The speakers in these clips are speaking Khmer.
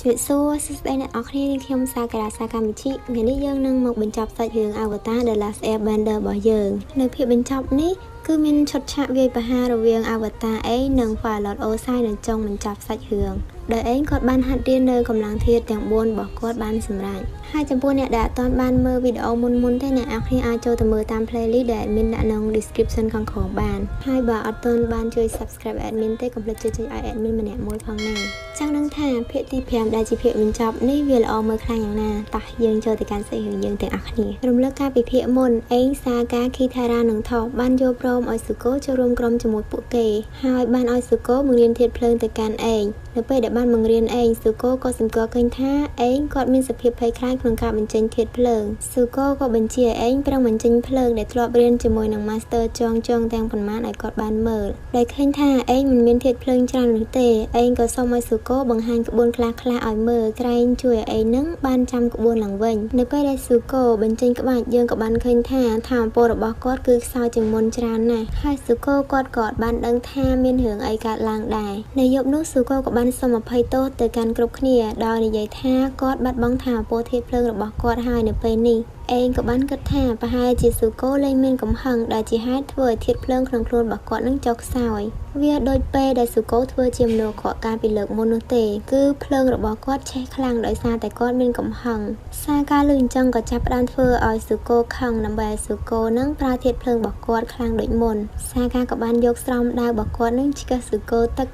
Chuyện xưa, đây là ở khiខ្ញុំសាការាសាកម្មវិធីថ្ងៃនេះយើងនឹងមកបញ្ចប់សាច់រឿង Avatar The Last Airbender របស់យើងនៅភាពបញ្ចប់នេះគឺមានឈុតឆាកវាយប្រហាររវាង Avatar អេនិង Pilot Osai នៅចុងបញ្ចប់សាច់រឿងដោយឯងគាត់បានហាត់រៀននៅកម្លាំងធាតុទាំង4របស់គាត់បានសម្រេចហើយចំពោះអ្នកដែលអត់ទាន់បានមើលវីដេអូមុនទេអ្នកនរគ្នាអាចចូលទៅមើលតាម playlist ដែល admin ដាក់ក្នុង description ខាងក្រោមបានហើយបើអត់ទាន់បានជួយ subscribe admin ទេកុំភ្លេចជួយឲ្យ admin ម្នាក់មួយផងណាចង់ដឹងថាភាគទី5ដែលជាភាគបញ្ចប់នេះវាល្អមើលខ្លាំងយ៉ាងណាតោះយើងចូលទៅកាន់សាច់រឿងយើងទាំងអស់គ្នារំលឹកការពិភាក្សាមុនអេងសាកាគីថារ៉ានិងថោបានយល់ព្រមឲ្យស៊ូកូចូលរួមក្រុមជាមួយពួកគេហើយបានឲ្យស៊ូកូបង្រៀនធាតុភ្លើងទៅកាន់អេងនៅពេលដែលបានបង្រៀនអេងស៊ូកូក៏សង្កល់ឃើញថាអេងគាត់មានសភាពភ័យខ្លាចក្នុងការបញ្ចេញធាតុភ្លើងស៊ូកូក៏បញ្ជាអេងប្រឹងបញ្ចេញភ្លើងដែលធ្លាប់រៀនជាមួយនឹង Master ចងទាំងប៉ុន្មានឲ្យគាត់បានមើលដោយឃើញថាអេងមិនមានធាតុភ្លើងច្រើននោះទេអេងក៏សុំឲ្យស៊ូកូបង្ហាញក្បួនខ្លះៗឲ្យមើលក្រែងជួយឲ្យអេងនឹងបានចាំក្បួនឡើងវិញនៅពេលដែលស៊ូកូបញ្ចេញក្បាច់យើងក៏បានឃើញថាថាមពលរបស់គាត់គឺខ្សោយជាងមុនច្រើនណាស់ហើយស៊ូកូគាត់ក៏បានដឹងថាមានរឿងអីកើតឡើងដែរនៅយប់នោះស៊ូកូក៏បានសុំអភ័យទោសទៅកាន់គ្រប់គ្នាដោយនិយាយថាគាត់បាត់បង់ថាមពលធាតុភ្លើងរបស់គាត់ហើយនៅពេលនេះអេងក៏បានគិតថាប្រហែលជាស៊ូកូលែងមានកំហឹងដែលជាហេតុធ្វើឲ្យធាតុភ្លើងក្នុងខ្លួនរបស់គាត់នឹងចុះខ្សោយវាដូចពេលដែលស៊ូកូធ្វើជាមនុស្សខកការពីលើកមុននោះទេគឺភ្លើងរបស់គាត់ឆេះខ្លាំងដោយសារតែគាត់មានកំហឹងសារការលើអញ្ចឹងក៏ចាប់ផ្ដើមធ្វើឲ្យស៊ូកូខឹងដើម្បីឲ្យស៊ូកូនឹងប្រើធាតុភ្លើងរបស់គាត់ខ្លាំងដូចមុនសារការក៏បានយកស្រោមដាវរបស់គាត់នឹងឆ្កឹះស៊ូកូទឹក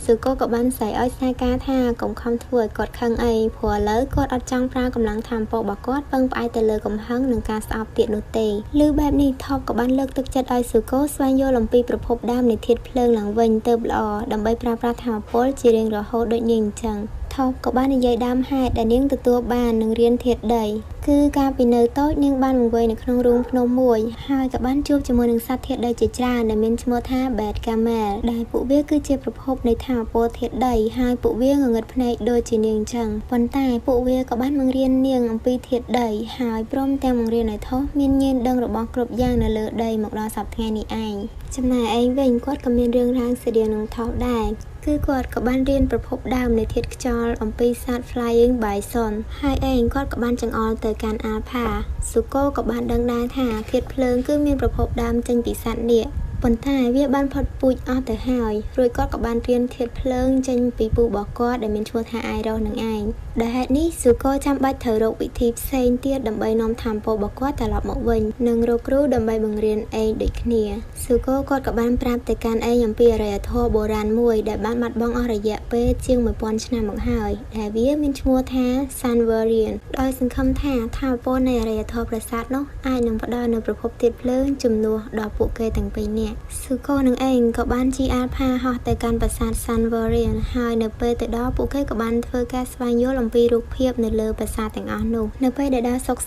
ស៊ូកូក៏បានស្រែកឲ្យសាកាថាកុំខំធ្វើឲ្យគាត់ខឹងអីព្រោះឥឡូវគាត់អត់ចង់ប្រើកម្លាំងថាមពលរបស់គាត់ពឹងផ្អែកទៅលើកំហឹងនិងការស្អប់ទៀតនោះទេឮបែបនេះថប់ក៏បានលើកទឹកចិត្តឲ្យស៊ូកូស្វែងយល់អំពីប្រភពដើមនៃធាតុភ្លើងឡើងវិញទៅល្អដើម្បីប្រើប្រាស់ថាមពលជារៀងរហូតដូចនេះអញ្ចឹងថប់ក៏បាននិយាយដើមហេតុដែលនាងទទួលបាននឹងរៀនធាតុដីគឺកាលពីនៅតូចនាងបានបង្វេយនៅក្នុងរូងភ្នំមួយហើយក៏បានជួបជាមួយនឹងសត្វធាតុដីជាច្រើនដែលមានឈ្មោះថា Bad Camel ដែលពួកវាគឺជាប្រភពនៃថាមពលធាតុដីហើយពួកវាងងឹតភ្នែកដូចជានាងអញ្ចឹងប៉ុន្តែពួកវាក៏បានបង្រៀននាងអំពីធាតុដីហើយព្រមទាំងបង្រៀនឲ្យថោះមានញៀនដឹងរបស់គ្រប់យ៉ាងនៅលើដីមកដល់សប្តាហ៍ថ្ងៃនេះឯងចំណែកឯងវិញគាត់ក៏មានរឿងរ៉ាវស្តីនឹងថោះដែរគឺគាត់ក៏បានរៀនប្រភពដើមនៃធាតុខ្យល់អំពីសត្វ Flying Bison ហើយឯងគាត់ក៏បានចង្អុលទៅកាន់ Alpha ស៊ូកូក៏បានដឹងដែរថាធាតុភ្លើងគឺមានប្រភពដើមចេញពីសត្វនាគប៉ុន្តែវាបានផុតពូជអស់ទៅហើយរួចគាត់ក៏បានរៀនធាតុភ្លើងចេញពីពូរបស់គាត់ដែលមានឈ្មោះថា Iroh នឹងឯងដែលហេតុនេះស៊ូកូចាំបាច់ត្រូវរកវិធីផ្សេងទៀតដើម្បីនាំថាមពលរបស់គាត់ត្រឡប់មកវិញនិងរកគ្រូដើម្បីបង្រៀនឯងដូចគ្នាស៊ូកូគាត់ក៏បានប្រាប់ទៅកាន់ឯងអំពីអរិយធម៌បុរាណមួយដែលបានបាត់បង់អស់រយៈពេលជាង 1000 ឆ្នាំមកហើយដែលវាមានឈ្មោះថា Sunvarian ដោយសង្ឃឹមថាថាមពលនៃអរិយធម៌ប្រាសាទនោះអាចនឹងផ្ដល់នូវប្រភពធាតុភ្លើងជំនួសដល់ពួកគេទាំងពីរនាក់ស៊ូកូនិងឯងក៏បានជិះ Alpha ហោះទៅកាន់ប្រាសាទ Sunvarian ហើយនៅពេលទៅដល់ពួកគេក៏បានធ្វើការស្វែងយល់អំពីរូបភាពនៅលើប្រាសាទទាំងអស់នោះនៅពេលដែលដើរសុក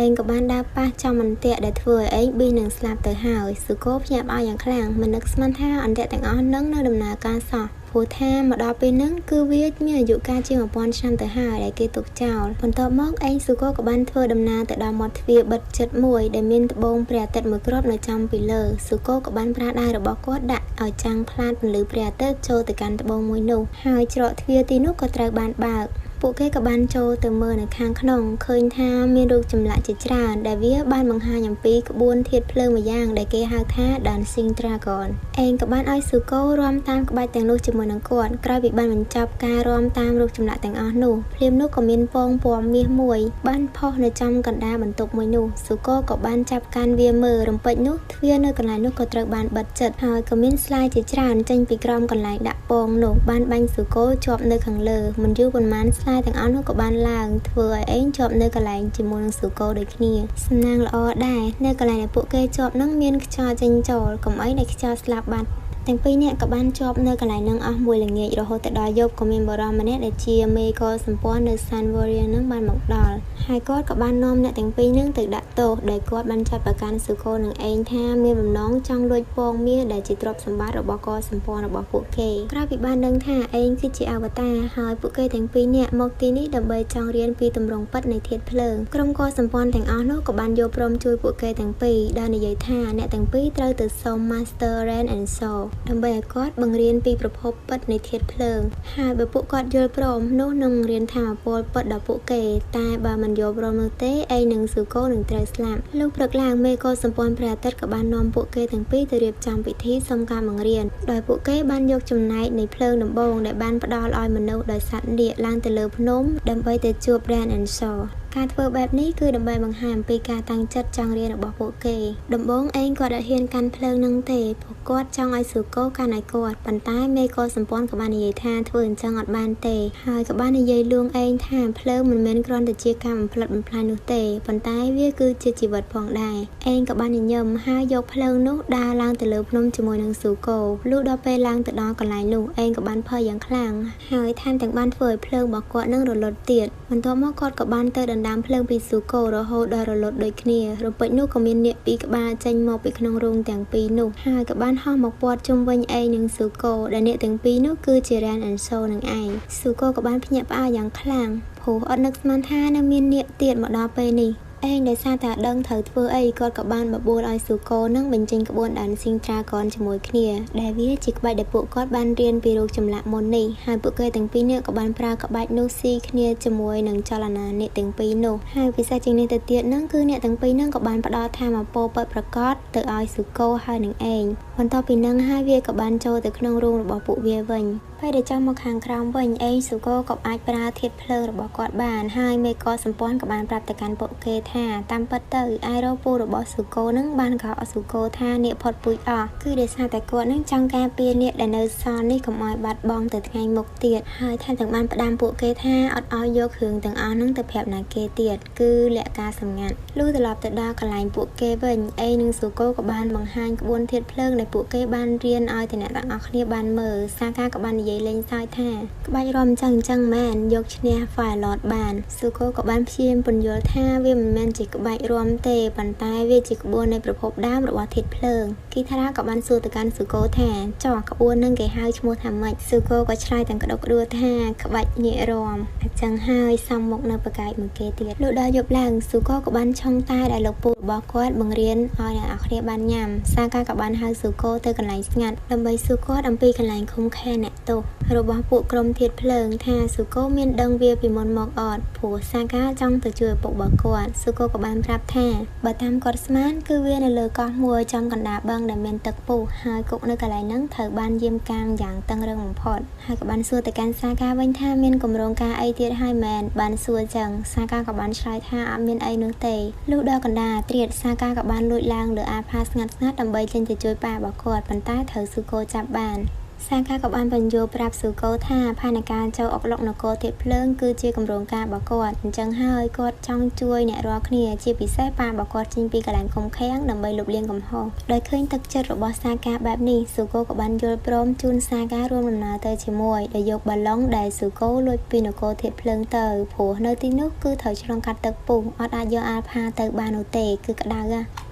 ឯងក៏បានដើរប៉ះចំអន្ទាក់ដែលធ្វើឲ្យឯងប៊ីនឹងស្លាប់ទៅហើយស៊ូកូភ្ញាក់ផ្អើលយ៉ាងខ្លាំងមិននឹកស្មានថាអន្ទាក់ទាំងអស់នឹងនៅដំណើរការសោះព្រោះថាមកដល់ពេលហ្នឹងគឺវាមានអាយុកាលជាង 1000 ឆ្នាំទៅហើយដែលគេទុកចោលបន្ទាប់មកឯងស៊ូកូក៏បានធ្វើដំណើរទៅដល់មាត់ទ្វារបិទជិតមួយដែលមានត្បូងព្រះអាទិត្យមួយគ្រាប់នៅចំពីលើស៊ូកូក៏បានប្រើដៃរបស់គាត់ដាក់ឲ្យចាំងផ្លាតពន្លឺព្រះអាទិត្យចូលទៅកាន់ត្បូងមួយនោះហើយច្រកទ្វារទីនោះក៏ត្រូវបានបើកពួកគេក៏បានចូលទៅមើលនៅខាងក្នុងឃើញថាមានរូបចម្លាក់ជាច្រើនដែលវាបានបង្ហាញអំពីក្បួនធាតុភ្លើងមួយយ៉ាងដែលគេហៅថា Dancing Dragon ឯងក៏បានឲ្យស៊ូកូរាំតាមក្បាច់ទាំងនោះជាមួយនឹងគាត់ក្រោយពីបានបញ្ចប់ការរាំតាមរូបចម្លាក់ទាំងអស់នោះភ្លាមនោះក៏មានពងពណ៌មាសមួយបានផុសនៅចំកណ្ដាលបន្ទប់មួយនោះស៊ូកូក៏បានចាប់កាន់វាមើលរំពេចនោះទ្វារនៅកន្លែងនោះក៏ត្រូវបានបិទជិតហើយក៏មានស្លាយជាច្រើនចេញពីក្រោមកន្លែងដាក់ពងនោះបានបាញ់ស៊ូកូជាប់នៅខាងលើមិនយូរប៉ុន្មានស្លាយទាំងអស់នោះក៏បានឡើងធ្វើឲ្យឯងជាប់នៅកន្លែងជាមួយនឹងស៊ូកូដូចគ្នាសំណាងល្អដែរនៅកន្លែងដែលពួកគេជាប់នឹងមានខ្យល់ចេញចូលកុំអីដែលខ្យល់ស្លាប់បាត់ទាំងពីរនាក់ក៏បានជាប់នៅកន្លែងនឹងអស់មួយល្ងាចរហូតទៅដល់យប់ក៏មានបរិសម្នាក់ដែលជាមេកលសម្ព័ន្ធនៅ Sunvarian នឹងបានមកដល់ហើយគាត់ក៏បាននាំអ្នកទាំងពីរនឹងទៅដាក់ទោសដោយគាត់បានចាត់ប្រកាន់ស៊ូកូនិងឯងថាមានបំណងចង់លួចពងមាសដែលជាទ្រព្យសម្បត្តិរបស់កលសម្ព័ន្ធរបស់ពួកគេក្រោយពីបានដឹងថាឯងគឺជាអវតារហើយពួកគេទាំងពីរនាក់មកទីនេះដើម្បីចង់រៀនពីទម្រង់ពិតនៃធាតុភ្លើងក្រុមកលសម្ព័ន្ធទាំងអស់នោះក៏បានយល់ព្រមជួយពួកគេទាំងពីរដោយនិយាយថាអ្នកទាំងពីរត្រូវទៅសុំ Master Ren and Soul ដើម្បីឲ្យគាត់បង្រៀនពីប្រភពពិតនៃធាតុភ្លើងហើយបើពួកគាត់យល់ព្រមនោះនឹងរៀនថាមពលពិតដល់ពួកគេតែបើមិនយល់ព្រមនោះទេឯងនឹងស៊ូកូនឹងត្រូវស្លាប់លុះព្រឹកឡើងមេកុលសម្ព័ន្ធព្រះអាទិត្យក៏បាននាំពួកគេទាំងពីរទៅរៀបចំពិធីសុំការបង្រៀនដោយពួកគេបានយកចំណែកនៃភ្លើងដំបូងដែលបានផ្ដល់ឲ្យមនុស្សដោយសត្វនាគឡើងទៅលើភ្នំដើម្បីទៅជួប Ran and Shaw ការធ្វើបែបនេះគឺដើម្បីបង្ហាញអំពីការតាំងចិត្តចង់រៀនរបស់ពួកគេដំបូងឯងគាត់អត់ហ៊ានកាន់ភ្លើងនឹងទេពួកគាត់ចង់ឲ្យស៊ូកូកាន់ឲ្យគាត់ប៉ុន្តែមេកុលសម្ព័ន្ធក៏បាននិយាយថាធ្វើអញ្ចឹងអត់បានទេហើយក៏បាននិយាយលួងឯងថាភ្លើងមិនមែនគ្រាន់តែជាការបំផ្លិចបំផ្លាញនោះទេប៉ុន្តែវាគឺជាជីវិតផងដែរឯងក៏បានញញឹមហើយយកភ្លើងនោះដើរឡើងទៅលើភ្នំជាមួយនឹងស៊ូកូលុះដល់ពេលឡើងទៅដល់កន្លែងនោះឯងក៏បានភ័យយ៉ាងខ្លាំងហើយថែមទាំងបានធ្វើឲ្យភ្លើងរបស់គាត់នឹងរលត់ទៀតបន្ទាប់មកគាត់ក៏បានទៅដណ្ដើមភ្លើងពីស៊ូកូរហូតដល់រលត់ដូចគ្នារំពេចនោះក៏មាននាគពីរក្បាលចេញមកពីក្នុងរោងទាំងពីរនោះហើយក៏បានហោះមកព័ទ្ធជុំវិញឯងនឹងស៊ូកូដែលនាគទាំងពីរនោះគឺជា Ran and Shaw នឹងឯងស៊ូកូក៏បានភ្ញាក់ផ្អើលយ៉ាងខ្លាំងព្រោះអត់នឹកស្មានថានៅមាននាគទៀតមកដល់ពេលនេះឯងដោយសារតែដឹងត្រូវធ្វើអីគាត់ក៏បានបបួលឲ្យស៊ូកូនឹងបញ្ចេញក្បួនដានស៊ីងត្រាកនជាមួយគ្នាដែលវាជាក្បាច់ដែលពួកគាត់បានរៀនពីរូបចម្លាក់មុននេះហើយពួកគេទាំងពីរនាក់ក៏បានប្រើក្បាច់នោះស៊ីគ្នាជាមួយនឹងចលនាអ្នកទាំងពីរនោះហើយពិសេសជាងនេះទៅទៀតនឹងគឺអ្នកទាំងពីរនឹងក៏បានផ្ដល់ថាមពលពិតប្រាកដទៅឲ្យស៊ូកូហើយនឹងឯងបន្ទាប់ពីនឹងហើយវាក៏បានចូលទៅក្នុងរូងរបស់ពួកវាវិញពេលដែលចង់មកខាងក្រោមវិញឯងស៊ូកូក៏អាចប្រើធាតុភ្លើងរបស់គាត់បានហើយមេកុលសម្ព័ន្ធក៏បានប្រាប់ទៅកាន់ពួកគេថាតាមពិតទៅឯរ៉ូពូរបស់ស៊ូកូនឹងបានកោស៊ូកូថានាគផុតពូជអស់គឺដោយសារតែគាត់នឹងចង់ការពារនាគដែលនៅសល់នេះកុំឲ្យបាត់បង់ទៅថ្ងៃមុខទៀតហើយថែមទាំងបានផ្ដាំពួកគេថាអត់ឲ្យយកគ្រឿងទាំងអស់នឹងទៅប្រាប់ណាគេទៀតគឺលក្ខការសម្ងាត់លុះត្រឡប់ទៅដល់កន្លែងពួកគេវិញឯងនិងស៊ូកូក៏បានបង្ហាញក្បួនធាតុភ្លើងដែលពួកគេបានរៀនឲ្យទាំងអ្នកទាំងអស់គ្នាបានមើលសាកាក៏បាននិយាយលេងសើចថាក្បាច់រំអញ្ចឹងមែនយកឈ្នះ Firelord បានស៊ូកូក៏បានព្យាយាមពន្យល់ថាវាមិនមែនជាក្បាច់រំទេប៉ុន្តែវាជាក្បួននៃប្រភពដើមរបស់ធាតុភ្លើងគីថារ៉ាក៏បានសួរទៅកាន់ស៊ូកូថាចុះក្បួននឹងគេហៅឈ្មោះថាម៉េចស៊ូកូក៏ឆ្លើយទាំងក្តុកក្តួលថាក្បាច់នាគរំអញ្ចឹងហើយសំមុខនៅប្រកែកមួយគេទៀតលុះដល់យប់ឡើងស៊ូកូក៏បានឆុងតែដែលលោកពូរបស់គាត់បង្រៀនឲ្យអ្នកនរគ្នាបានញ៉ាំសាកាក៏បានហៅស៊ូកូទៅកន្លែងស្ងាត់ដើម្បីសួរគាត់អំពីកន្លែងឃុំឃាំងអ្នកទោសរបស់ពួកក្រុមធាតុភ្លើងថាស៊ូកូមានដឹងវាពីមុនមកអត់ព្រោះសាកាចង់ទៅជួយឪពុករបស់គាត់ស៊ូកូក៏បានប្រាប់ថាបើតាមគាត់ស្មានគឺវានៅលើកោះមួយចំកណ្ដាលបឹងដែលមានទឹកពុះហើយគុកនៅកន្លែងហ្នឹងត្រូវបានយាមកាមយ៉ាងតឹងរឹងបំផុតហើយក៏បានសួរទៅកាន់សាកាវិញថាមានគម្រោងការអីទៀតហើយមែនបានសួរចឹងសាកាក៏បានឆ្លើយថាអត់មានអីនោះទេលុះដល់កណ្ដាលត្រៀតសាកាក៏បានលួចឡើងលើអាផាស្ងាត់ៗដើម្បីចេញទៅជួយប៉ារបស់គាត់ប៉ុន្តែត្រូវស៊ូកូចាប់បានសាកាក៏បានបញ្យល់ប្រាប់ស៊ូកូថាផែនការចូលអុកឡុកនគរធាតុភ្លើងគឺជាគម្រោងការរបស់គាត់អញ្ចឹងហើយគាត់ចង់ជួយអ្នករាល់គ្នាជាពិសេសប៉ារបស់គាត់ចេញពីកន្លែងឃុំឃាំងដើម្បីលុបលាងកំហុសដោយឃើញទឹកចិត្តរបស់សាកាបែបនេះស៊ូកូក៏បានយល់ព្រមជូនសាការួមដំណើរទៅជាមួយដោយយកបាឡុងដែលស៊ូកូលួចពីនគរធាតុភ្លើងទៅព្រោះនៅទីនោះគឺត្រូវឆ្លងកាត់ទឹកពុះអត់អាចយកអាល់ផាទៅបាននោះទេគឺក្តៅ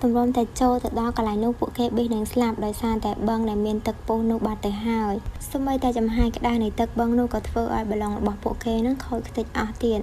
ទម្រាំតែចូលទៅដល់កន្លែងនោះពួកគេបេះនឹងស្លាប់ដោយសារតែបឹងដែលមានទឹកពុះនោះបាត់ទៅហើយសូម្បីតែចំហាយក្តៅនៃទឹកបឹងនោះក៏ធ្វើឲ្យបឡុងរបស់ពួកគេនឹងខូចខ្ទេចអស់ទៀត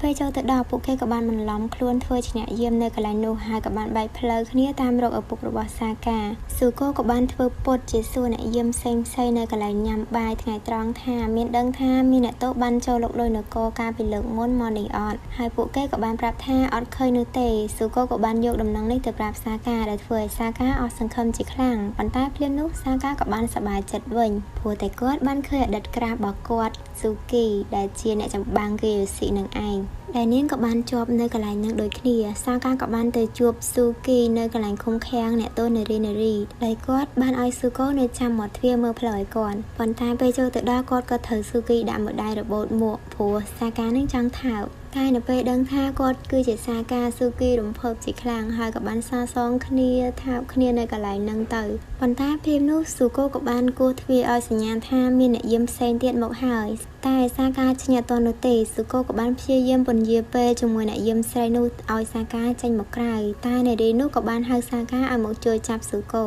ពេលចូលទៅដល់ពួកគេក៏បានបន្លំខ្លួនធ្វើជាអ្នកយាមនៅកន្លែងនោះហើយក៏បានបែកផ្លូវគ្នាតាមរកឪពុករបស់សាកាស៊ូកូក៏បានធ្វើពុតជាសួរអ្នកយាមផ្សេងៗនៅកន្លែងញ៉ាំបាយថ្ងៃត្រង់ថាមានដឹងថាមានអ្នកទោសបានចូលលុកលុយនគរកាលពីលើកមុនមកនេះអត់ហើយពួកគេក៏បានប្រាប់ថាអត់ឃើញនោះទេស៊ូកូក៏បានយកដំណឹងនេះទៅប្រាប់សាកាដែលធ្វើឲ្យសាកាអស់សង្ឃឹមជាខ្លាំងប៉ុន្តែភ្លាមនោះសាកាក៏បានសប្បាយចិត្តវិញព្រោះតែគាត់បានឃើញអតីតក្រាបរបស់គាត់ស៊ូគីដែលជាអ្នកចម្បាំងគីយូស៊ីនឹងឯងដែលនាងក៏បានជាប់នៅកន្លែងនឹងដូចគ្នាសាកាក៏បានទៅជួបស៊ូគីនៅកន្លែងឃុំឃាំងអ្នកទោសនារីដែលគាត់បានឲ្យស៊ូកូនៅចាំមាត់ទ្វារមើលផ្លូវឲ្យគាត់ប៉ុន្តែពេលចូលទៅដល់គាត់ក៏ត្រូវស៊ូគីដាក់មួយដៃរបូតមួកព្រោះសាកានឹងចង់ថើបតែនៅពេលដឹងថាគាត់គឺជាសាកាស៊ូគីរំភើបជាខ្លាំងហើយក៏បានសាសងគ្នាថើបគ្នានៅកន្លែងហ្នឹងទៅប៉ុន្តែពេលនោះស៊ូកូក៏បានគោះទ្វារឲ្យសញ្ញាថាមានអ្នកយាមផ្សេងទៀតមកហើយតែសាកាឈ្នះតនោះទេស៊ូកូក៏បានព្យាយាមពន្យាពេលជាមួយអ្នកយាមស្រីនោះឲ្យសាកាចេញមកក្រៅតែនារីនោះក៏បានហៅសាកាឲ្យមកជួយចាប់ស៊ូកូ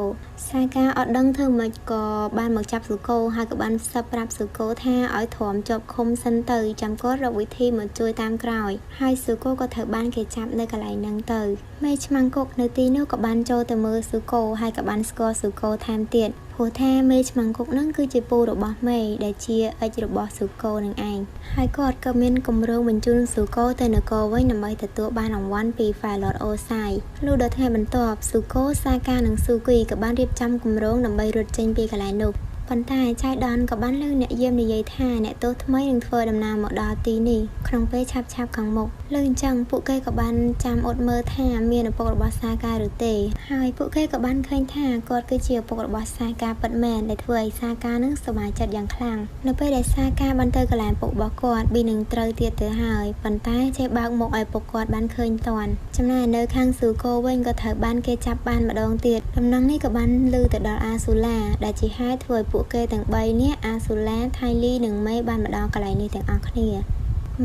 សាកាអត់ដឹងធ្វើម៉េចក៏បានមកចាប់ស៊ូកូហើយក៏បានសឹកប្រាប់ស៊ូកូថាឲ្យទ្រាំជាប់ឃុំសិនទៅចាំគាត់រកវិធីមកជួយតាមក្រោយហើយស៊ូកូក៏ត្រូវបានគេចាប់នៅកន្លែងហ្នឹងទៅមេឆ្មាំងគុកនៅទីនោះក៏បានចូលទៅមើលស៊ូកូហើយក៏បានស្គាល់ស៊ូកូថែមទៀត ព្រោះថាមេឆ្មាំងគុកហ្នឹងគឺជាពូរបស់មេដែលជាអិចរបស់ស៊ូកូនឹងឯងហើយគាត់ក៏មានគម្រោងបញ្ជូនស៊ូកូទៅនគរវិញដើម្បីទទួលបានរង្វាន់ពី Fire Lord Osai លុះដល់ថ្ងៃបន្ទាប់ស៊ូកូសាកានិងស៊ូគីក៏បានរៀបចំគម្រោងដើម្បីរត់ចេញពីកន្លែងនោះប៉ុន្តែចៃដនក៏បានលើអ្នកយាមនិយាយថាអ្នកទោសថ្មីនឹងធ្វើដំណើរមកដល់ទីនេះក្នុងពេលឆាប់ខាងមុខលើអញ្ចឹងពួកគេក៏បានចាំអត់មើលថាមានឪពុករបស់សាកាឬទេហើយពួកគេក៏បានឃើញថាគាត់គឺជាឪពុករបស់សាកាពិតមែនដែលធ្វើឲ្យសាកានឹងសប្បាយចិត្តយ៉ាងខ្លាំងនៅពេលដែលសាកាបានទៅកន្លែងពុករបស់គាត់ប៊ីនឹងត្រូវទៀតទៅហើយប៉ុន្តែចេះបើកមុខឲ្យពុកគាត់បានឃើញតាន់ចំណែកនៅខាងស៊ូកូវិញក៏ត្រូវបានគេចាប់បានម្ដងទៀតដំណឹងនេះក៏បានលើទៅដល់អាស៊ូឡាដែលជាហេតុធ្វើឲ្យពួកគេទាំង3នាក់អាស៊ូឡាថៃលីនិងមេបានមកដល់កន្លែងនេះទាំងអស់គ្នា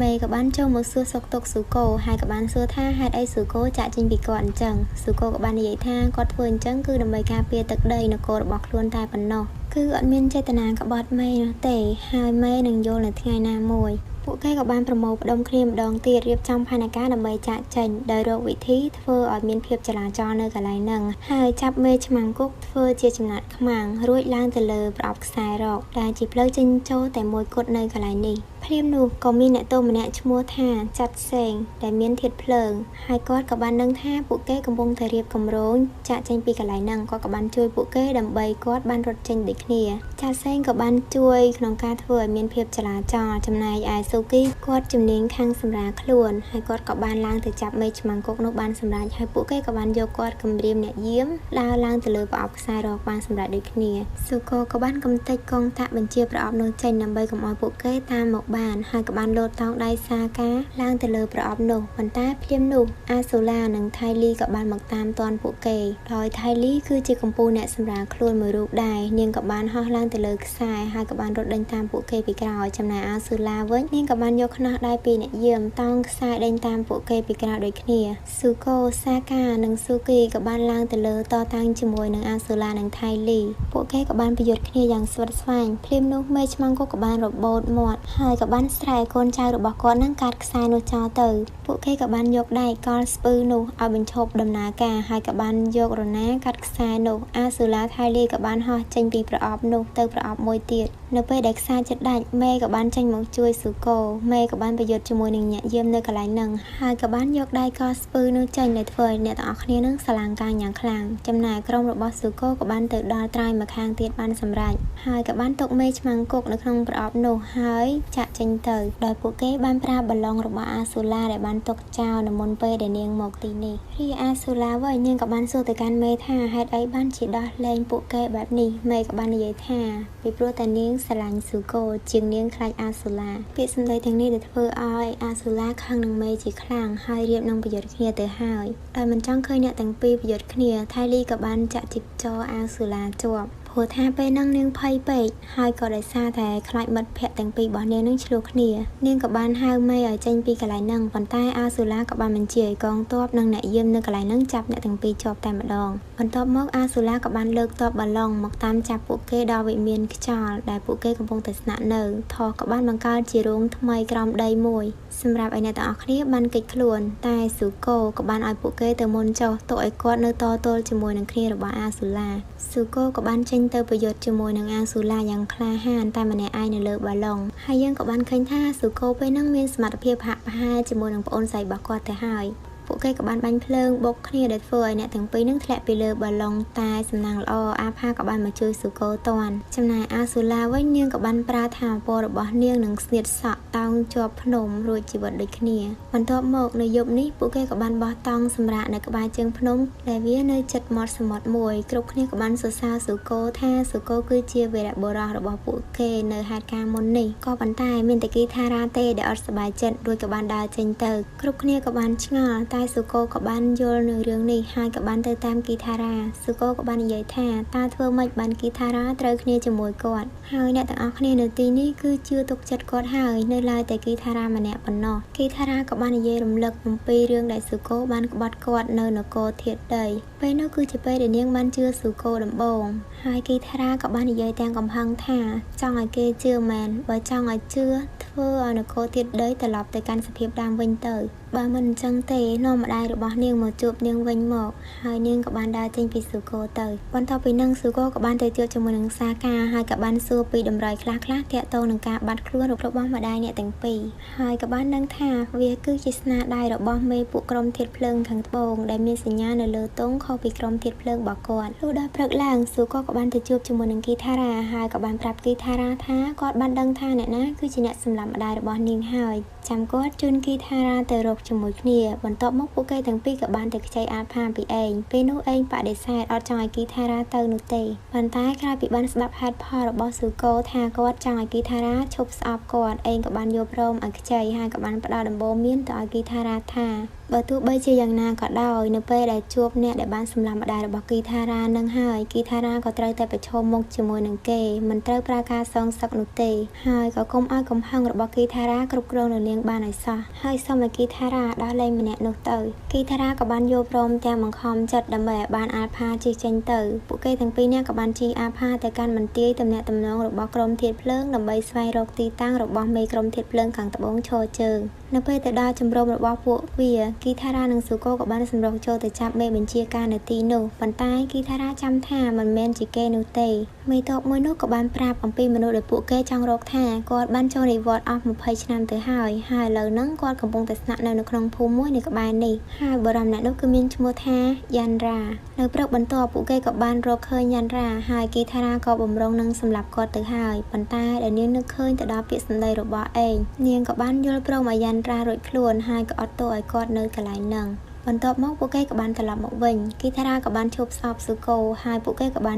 មេក៏បានចូលមកសួរសុខទុក្ខស៊ូកូហើយក៏បានសួរថាហេតុអីស៊ូកូចាក់ចេញពីគាត់អញ្ចឹងស៊ូកូក៏បាននិយាយថាគាត់ធ្វើអញ្ចឹងគឺដើម្បីការពារទឹកដីនគររបស់ខ្លួនតែប៉ុណ្ណោះគឺអត់មានចេតនាក្បត់មេនោះទេហើយមេនឹងយល់នៅថ្ងៃណាមួយពួកគេក៏បានប្រមូលផ្ដុំគ្នាម្ដងទៀតរៀបចំផែនការដើម្បីចាក់ចេញដោយរកវិធីធ្វើឲ្យមានភាពចលាចលនៅកន្លែងហ្នឹងហើយចាប់មេឆ្មាំងគុកធ្វើជាចំណាត់ខ្មាំងរួចឡើងទៅលើប្រអប់ខ្សែរ៉កដែលជាផ្លូវចេញចូលតែមួយគត់នៅកន្លែងនេះភ្លាមនោះក៏មានអ្នកទោសម្នាក់ឈ្មោះថាចាត់សេងដែលមានធាតុភ្លើងហើយគាត់ក៏បានដឹងថាពួកគេកំពុងតែរៀបគម្រោងចាក់ចេញពីកន្លែងហ្នឹងគាត់ក៏បានជួយពួកគេដើម្បីគាត់បានរត់ចេញដូចគ្នាចាត់សេងក៏បានជួយក្នុងការធ្វើឲ្យមានភាពចលាចលចំណែកឯស៊ូគីគាត់ជំនាញខាងសម្រាលខ្លួនហើយគាត់ក៏បានឡើងទៅចាប់មេឆ្មាំងគុកនោះបានសម្រេចហើយពួកគេក៏បានយកគាត់គម្រាមអ្នកយាមដើរឡើងទៅលើប្រអប់ខ្សែរ៉កបានសម្រេចដូចគ្នាស៊ូកូក៏បានកំទេចកងតាក់បញ្ជាប្រអប់នោះចេញដើម្បីកុំឲ្យពួកគេតាមមកបានហើយក៏បានលោតតោងដៃសាកាឡើងទៅលើប្រអប់នោះប៉ុន្តែភ្លាមនោះអាសូឡានិងថៃលីក៏បានមកតាមទាន់ពួកគេដោយថៃលីគឺជាកំពូលអ្នកសម្រាលខ្លួនមួយរូបដែរនាងក៏បានហោះឡើងទៅលើខ្សែហើយក៏បានរត់ដេញតាមពួកគេពីក្រោយចំណែកអាសូឡាវិញនាងក៏បានយកខ្នោះដៃពីអ្នកយាមតោងខ្សែដេញតាមពួកគេពីក្រោយដូចគ្នាស៊ូកូសាកានិងស៊ូគីក៏បានឡើងទៅលើតតាំងជាមួយនឹងអាសូឡានិងថៃលីពួកគេក៏បានប្រយុទ្ធគ្នាយ៉ាងស្វិតស្វាញភ្លាមនោះមេឆ្មាំងគុកក៏បានរបូតមាត់ហើយក៏បានស្រែកកូនចៅរបស់គាត់នឹងកាត់ខ្សែនោះចោលទៅពួកគេក៏បានយកដែកកលស្ពឺនោះឲ្យបញ្ឈប់ដំណើរការហើយក៏បានយករណាកាត់ខ្សែនោះអាសូឡាថៃលីក៏បានហោះចេញពីប្រអប់នោះទៅប្រអប់មួយទៀតនៅពេលដែលខ្សែជិតដាច់មេក៏បានចេញមកជួយស៊ូកូមេក៏បានប្រយុទ្ធជាមួយនឹងអ្នកយាមនៅកន្លែងហ្នឹងហើយក៏បានយកដែកកស្ពឺនោះចេញដែលធ្វើឲ្យអ្នកទាំងអស់គ្នានឹងស្រឡាំងកាយយ៉ាងខ្លាំងចំណែកក្រុមរបស់ស៊ូកូក៏បានទៅដល់ត្រើយមកខាងទៀតបានសម្រេចហើយក៏បានទុកមេឆ្មាំងគុកនៅក្នុងប្រអប់នោះហើយចាក់ចេញទៅដោយពួកគេបានប្រើបឡុងរបស់អាសូឡាដែលបានទុកចោលនៅមុនពេលដែលនាងមកទីនេះរីអាសូឡាវិញនាងក៏បានសួរទៅកាន់មេថាហេតុអីបានជាដោះលែងពួកគេបែបនេះមេក៏បាននិយាយថាពីព្រោះតែនាងស្រឡាញ់ស៊ូកូជាងនាងខ្លាចអាសូឡាពាក្យសម្ដីទាំងនេះដែលធ្វើឲ្យអាសូឡាខឹងនឹងមេជាខ្លាំងហើយរៀបនឹងប្រយុទ្ធគ្នាទៅហើយដោយមិនចង់ឃើញអ្នកទាំងពីរប្រយុទ្ធគ្នាថៃលីក៏បានចាក់ជីកចោអាសូឡាជាប់ព្រោះថាពេលហ្នឹងនាងភ័យពេកហើយក៏ដោយសារតែខ្លាចមិត្តភក្តិទាំងពីររបស់នាងនឹងឆ្លោះគ្នានាងក៏បានហៅមេឲ្យចេញពីកន្លែងហ្នឹងប៉ុន្តែអាសូឡាក៏បានបញ្ជាឲ្យកងទ័ពនិងអ្នកយាមនៅកន្លែងហ្នឹងចាប់អ្នកទាំងពីរជាប់តែម្ដងបន្ទាប់មកអាសូឡាក៏បានលើកទ័ពបាឡុងមកតាមចាប់ពួកគេដល់វិមានខ្យល់ដែលពួកគេកំពុងតែស្នាក់នៅថោក៏បានបង្កើតជារោងថ្មីក្រោមដីមួយសម្រាប់ឲ្យអ្នកទាំងអស់គ្នាបានគេចខ្លួនតែស៊ូកូក៏បានឲ្យពួកគេទៅមុនចុះទុកឲ្យគាត់នៅតទល់ជាមួយនឹងគ្នារបស់អាសូឡាស៊ូកូក៏បានចេញទៅប្រយុទ្ធជាមួយនឹងអាសូឡាយ៉ាងក្លាហានតែម្នាក់ឯងនៅលើបាឡុងហើយយើងក៏បានឃើញថាស៊ូកូពេលហ្នឹងមានសមត្ថភាពហាក់ប្រហែលជាមួយនឹងប្អូនស្រីរបស់គាត់ទៅហើយពួកគេក៏បានបាញ់ភ្លើងបុកគ្នាដែលធ្វើឲ្យអ្នកទាំងពីរនឹងធ្លាក់ពីលើបាឡុងតែសំណាងល្អអាផាក៏បានមកជួយស៊ូកូតាន់ចំណែកអាសូឡាវិញនាងក៏បានប្រើថាមពលរបស់នាងនឹងស្នៀតសក់តោងជាប់ភ្នំរួចជីវិតដូចគ្នាបន្ទាប់មកនៅយប់នេះពួកគេក៏បានបោះតង់សម្រាកនៅក្បែរជើងភ្នំដែលវានៅជិតមាត់សមុទ្រមួយគ្រប់គ្នាក៏បានសរសើរស៊ូកូថាស៊ូកូគឺជាវីរបុរសរបស់ពួកគេនៅហេតុការណ៍មុននេះក៏ប៉ុន្តែមានតែគីថារ៉ាទេដែលអត់សប្បាយចិត្តរួចក៏បានដើរចេញទៅគ្រប់គ្នាក៏បានឆ្ងល់តែស៊ូកូក៏បានយល់នៅរឿងនេះហើយក៏បានទៅតាមគីថារ៉ាស៊ូកូក៏បាននិយាយថាតើធ្វើម៉េចបានគីថារ៉ាត្រូវគ្នាជាមួយគាត់ហើយអ្នកទាំងអស់គ្នានៅទីនេះគឺជឿទុកចិត្តគាត់ហើយនៅឡើយតែគីថារ៉ាម្នាក់ប៉ុណ្ណោះគីថារ៉ាក៏បាននិយាយរំលឹកអំពីរឿងដែលស៊ូកូបានក្បត់គាត់នៅនគរធាតុដីពេលនោះគឺជាពេលដែលនាងបានជឿស៊ូកូដំបូងហើយគីថារ៉ាក៏បាននិយាយទាំងកំហឹងថាចង់ឲ្យគេជឿមែនបើចង់ឲ្យជឿធ្វើឲ្យនគរធាតុដីត្រឡប់ទៅកាន់សភាពដើមវិញទៅបើមិនអញ្ចឹងទេនាំ ម្ដាយរបស់នាងមកជួបនាងវិញមកហើយនាងក៏បានដើរចេញពីស៊ូកូទៅបន្ទាប់ពីនឹងស៊ូកូក៏បានទៅជួបជាមួយនឹងសាកាហើយក៏បានសួរពីដំរីខ្លះៗទាក់ទងនឹងការបាត់ខ្លួនរបស់ម្ដាយអ្នកទាំងពីរហើយក៏បានដឹងថាវាគឺជាស្នាដៃរបស់មេពួកក្រុមធាតុភ្លើងខាងត្បូងដែលមានសញ្ញានៅលើទង់ខុសពីក្រុមធាតុភ្លើងរបស់គាត់លុះដល់ព្រឹកឡើងស៊ូកូក៏បានទៅជួបជាមួយនឹងគីថារ៉ាហើយក៏បានប្រាប់គីថារ៉ាថាគាត់បានដឹងថាអ្នកណាគឺជាអ្នកសម្លាប់ម្ដាយរបស់នាងហើយចាំគាត់ជូនគីថារ៉ាទៅរកជាមួយគ្នាបន្ទាប់មកពួកគេទាំងពីរក៏បានទៅខ្ចីអាផាពីឯងពេលនោះឯងបដិសេធអត់ចង់ឲ្យគីថារ៉ាទៅនោះទេប៉ុន្តែក្រោយពីបានស្ដាប់ហេតុផលរបស់ស៊ូកូថាគាត់ចង់ឲ្យគីថារ៉ាឈប់ស្អប់គាត់ឯងក៏បានយល់ព្រមឲ្យខ្ចីហើយក៏បានផ្ដល់ដំបូន្មានទៅឲ្យគីថារ៉ាថាបើទោះបីជាយ៉ាងណាក៏ដោយនៅពេលដែលជួបអ្នកដែលបានសម្លាប់ម្ដាយរបស់គីថារ៉ានឹងហើយគីថារ៉ាក៏ត្រូវតែប្រឈមមុខជាមួយនឹងគេមិនត្រូវប្រើការសងសឹកនោះទេហើយក៏កុំឲ្យកំហឹងរបស់គីថារ៉ាគ្រប់គ្រងនៅនាងបានឲ្យសោះហើយសូមឲ្យគីថារ៉ាដោះលែងម្នាក់នោះទៅគីថារ៉ាក៏បានយល់ព្រមទាំងបង្ខំចិត្តដើម្បីឲ្យបានអាផាជិះចេញទៅពួកគេទាំងពីរនាក់ក៏បានជិះអាផាទៅកាន់មន្ទីរទំនាក់ទំនងរបស់ក្រុមធាតុភ្លើងដើម្បីស្វែងរកទីតាំងរបស់មេក្រុមធាតុភ្លើងខាងត្បូងឈរជើងនៅពេលទៅដល់ជំរំរបស់ពួកវាគីថារ៉ានិងស៊ូកូក៏បានសម្រុកចូលទៅចាប់មេបញ្ជាការនៅទីនោះប៉ុន្តែគីថារ៉ាចាំថាមិនមែនជាគេនោះទេមេតបមួយនោះក៏បានប្រាប់អំពីមនុស្សដែលពួកគេចង់រកថាគាត់បានចូលនិវត្តន៍អស់20ឆ្នាំទៅហើយឥឡូវហ្នឹងគាត់កំពុងតែស្នាក់នៅក្នុងភូមិមួយនៅក្បែរនេះហើយបរិមម្នាក់នោះគឺមានឈ្មោះថាយ៉ាន់រ៉ានៅព្រឹកបន្ទាប់ពួកគេក៏បានរកឃើញយ៉ាន់រ៉ាហើយគីថារ៉ាក៏បំរុងនឹងសម្លាប់គាត់ទៅហើយប៉ុន្តែដែលនាងនឹកឃើញទៅដល់ពាក្យសម្ដីរបស់ឯងនាងក៏បានយល់ព្រមឲ្យយ៉ាន់រ៉ារួចខ្លួនហើយក៏អត់ទោសឲ្យគាត់នៅកន្លែងហ្នឹងបន្ទាប់មកពួកគេក៏បានត្រឡប់មកវិញគីថារ៉ាក៏បានឈប់ស្អប់ស៊ូកូហើយពួកគេក៏បាន